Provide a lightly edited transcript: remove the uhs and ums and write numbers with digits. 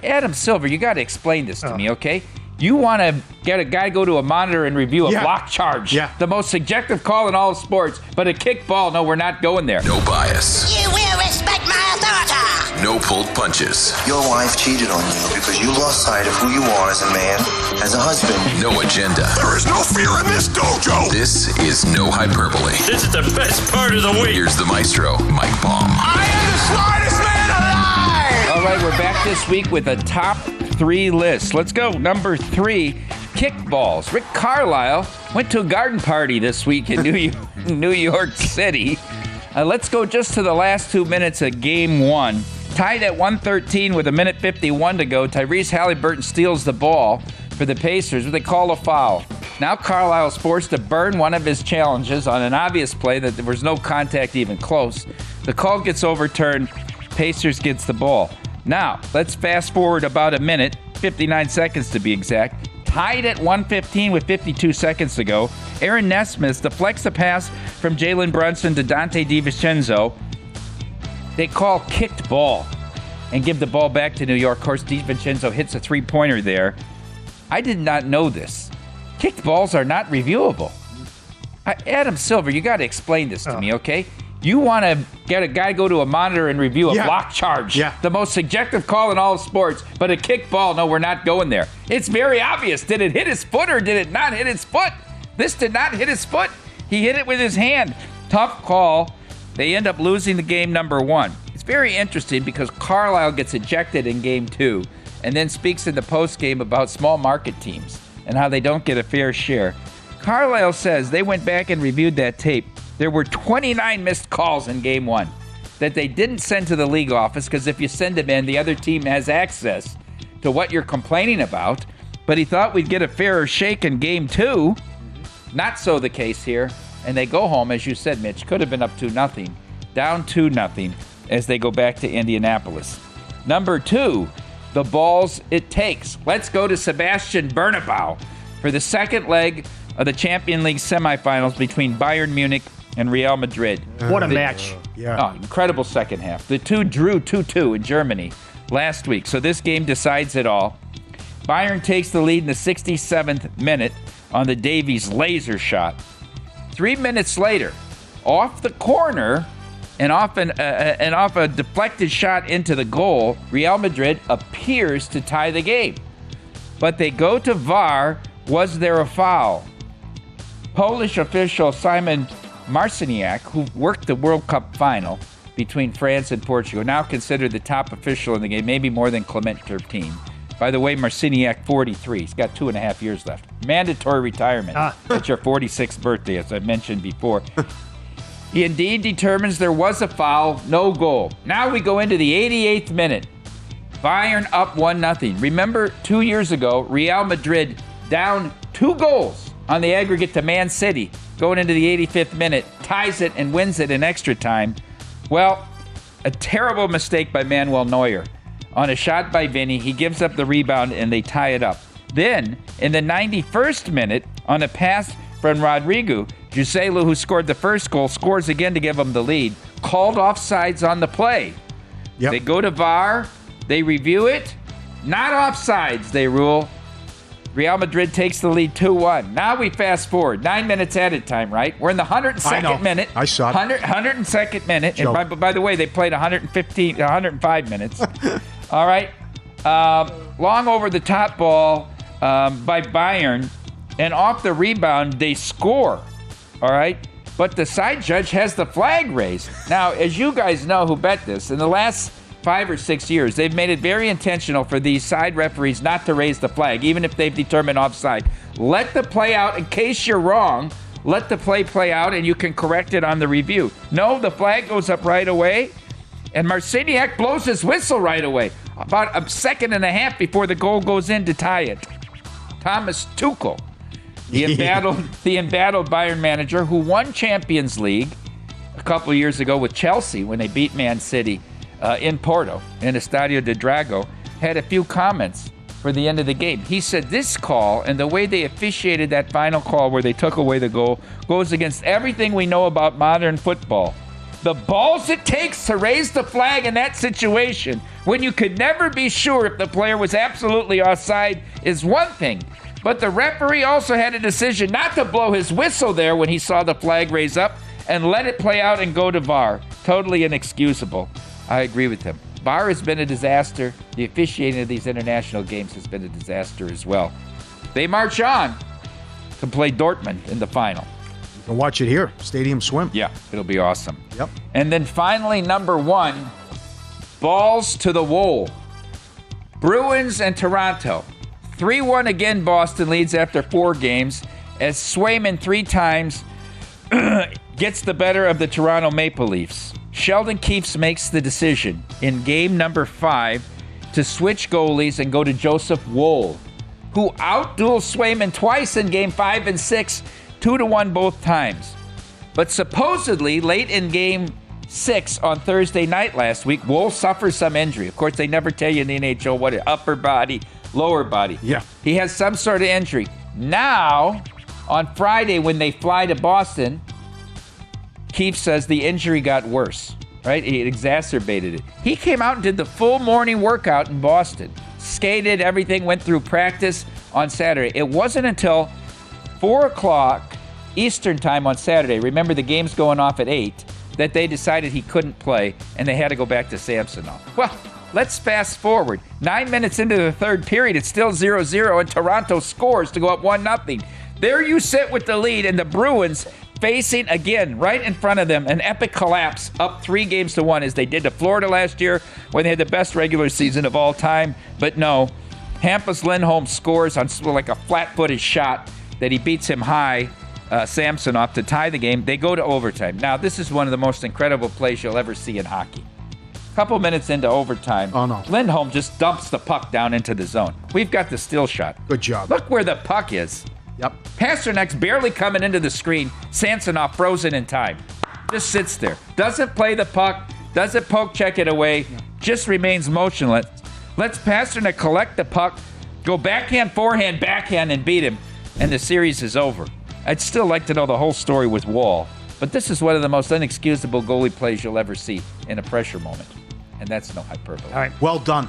Adam Silver, you got to explain this to me, okay? You want to get a guy go to a monitor and review a block charge. Yeah. The most subjective call in all of sports, but a kick ball, no, we're not going there. No bias. You will respect my authority. No pulled punches. Your wife cheated on you because you lost sight of who you are as a man, as a husband. No agenda. There is no fear in this dojo. This is no hyperbole. This is the best part of the week. Here's the maestro, Mike Baum. I am the smartest man alive. All right, we're back this week with a top 3 list. Let's go. Number 3, kickballs. Rick Carlisle went to a garden party this week in New York City. Let's go just to the last 2 minutes of Game 1. Tied at 113 with 1:51 to go. Tyrese Halliburton steals the ball for the Pacers, but they call a foul. Now Carlisle is forced to burn one of his challenges on an obvious play that there was no contact even close. The call gets overturned. Pacers gets the ball. Now, let's fast forward about a minute, 59 seconds to be exact. Tied at 1:15 with 52 seconds to go. Aaron Nesmith deflects a pass from Jalen Brunson to Dante DiVincenzo. They call kicked ball and give the ball back to New York. Of course, DiVincenzo hits a three-pointer there. I did not know this. Kicked balls are not reviewable. Adam Silver, you got to explain this to me, okay? You want to get a guy go to a monitor and review a block charge. Yeah. The most subjective call in all of sports, but a kick ball, no, we're not going there. It's very obvious. Did it hit his foot or did it not hit his foot? This did not hit his foot. He hit it with his hand. Tough call. They end up losing the game number 1. It's very interesting because Carlisle gets ejected in game 2 and then speaks in the postgame about small market teams and how they don't get a fair share. Carlisle says they went back and reviewed that tape. There were 29 missed calls in game 1 that they didn't send to the league office because if you send them in, the other team has access to what you're complaining about. But he thought we'd get a fairer shake in game 2. Not so the case here. And they go home, as you said, Mitch, could have been up 2-0, down 2-0 as they go back to Indianapolis. Number 2, the balls it takes. Let's go to Sebastian Bernabeu for the second leg of the Champions League semifinals between Bayern Munich and Real Madrid. What a match. Oh, incredible second half. The two drew 2-2 in Germany last week, so this game decides it all. Bayern takes the lead in the 67th minute on the Davies laser shot. 3 minutes later, off the corner and off a deflected shot into the goal, Real Madrid appears to tie the game. But they go to VAR. Was there a foul? Polish official Simon Marciniak, who worked the World Cup final between France and Portugal, now considered the top official in the game, maybe more than Clement Turpin. By the way, Marciniak, 43. He's got 2.5 years left. Mandatory retirement at your 46th birthday, as I mentioned before. He indeed determines there was a foul, no goal. Now we go into the 88th minute. Bayern up 1-0. Remember, 2 years ago, Real Madrid down 2 goals on the aggregate to Man City, going into the 85th minute, ties it and wins it in extra time. Well, a terrible mistake by Manuel Neuer. On a shot by Vinny, he gives up the rebound and they tie it up. Then, in the 91st minute, on a pass from Rodrigo, Joselu, who scored the first goal, scores again to give them the lead. Called offsides on the play. Yep. They go to VAR, they review it. Not offsides, they rule. Real Madrid takes the lead 2-1. Now we fast forward. 9 minutes added time, right? We're in the 102nd minute. I saw it. 102nd minute. And by the way, they played 105 minutes. All right. Long over the top ball by Bayern. And off the rebound, they score. All right. But the side judge has the flag raised. Now, as you guys know who bet this, in the last 5 or 6 years, they've made it very intentional for these side referees not to raise the flag, even if they've determined offside. Let the play out. In case you're wrong, let the play out, and you can correct it on the review. No, the flag goes up right away, and Marciniak blows his whistle right away, about a second and a half before the goal goes in to tie it. Thomas Tuchel, the embattled Bayern manager who won Champions League a couple of years ago with Chelsea when they beat Man City in Porto, in Estadio de Drago, had a few comments for the end of the game. He said this call and the way they officiated that final call where they took away the goal goes against everything we know about modern football. The balls it takes to raise the flag in that situation when you could never be sure if the player was absolutely offside is one thing. But the referee also had a decision not to blow his whistle there when he saw the flag raise up and let it play out and go to VAR. Totally inexcusable. I agree with him. VAR has been a disaster. The officiating of these international games has been a disaster as well. They march on to play Dortmund in the final. You can watch it here. Stadium Swim. Yeah, it'll be awesome. Yep. And then finally, number 1, balls to the wall. Bruins and Toronto. 3-1 again, Boston leads after 4 games as Swayman 3 times gets the better of the Toronto Maple Leafs. Sheldon Keefe makes the decision in game number 5 to switch goalies and go to Joseph Woll, who outdueled Swayman twice in game 5 and 6, 2-1 both times. But supposedly, late in game 6 on Thursday night last week, Woll suffers some injury. Of course, they never tell you in the NHL what it, upper body, lower body. Yeah. He has some sort of injury. Now, on Friday when they fly to Boston, Keefe says the injury got worse, right? It exacerbated it. He came out and did the full morning workout in Boston. Skated, everything, went through practice on Saturday. It wasn't until 4 o'clock Eastern time on Saturday, remember the game's going off at 8, that they decided he couldn't play and they had to go back to Samsonov. Well, let's fast forward. 9 minutes into the third period, it's still 0-0 and Toronto scores to go up 1-0. There you sit with the lead and the Bruins facing again right in front of them an epic collapse up 3-1 as they did to Florida last year when they had the best regular season of all time. But no, Hampus Lindholm scores on like a flat-footed shot that he beats him high, Samsonov, to tie the game. They go to overtime. Now, this is one of the most incredible plays you'll ever see in hockey. A couple minutes into overtime, Oh, no. Lindholm just dumps the puck down into the zone. We've got the still shot. Good job. Look where the puck is. Yep. Pasternak's barely coming into the screen. Samsonov frozen in time. Just sits there. Doesn't play the puck. Doesn't poke check it away. Just remains motionless. Lets Pasternak collect the puck, go backhand, forehand, backhand, and beat him. And the series is over. I'd still like to know the whole story with Wall. But this is one of the most inexcusable goalie plays you'll ever see in a pressure moment. And that's no hyperbole. All right. Well done.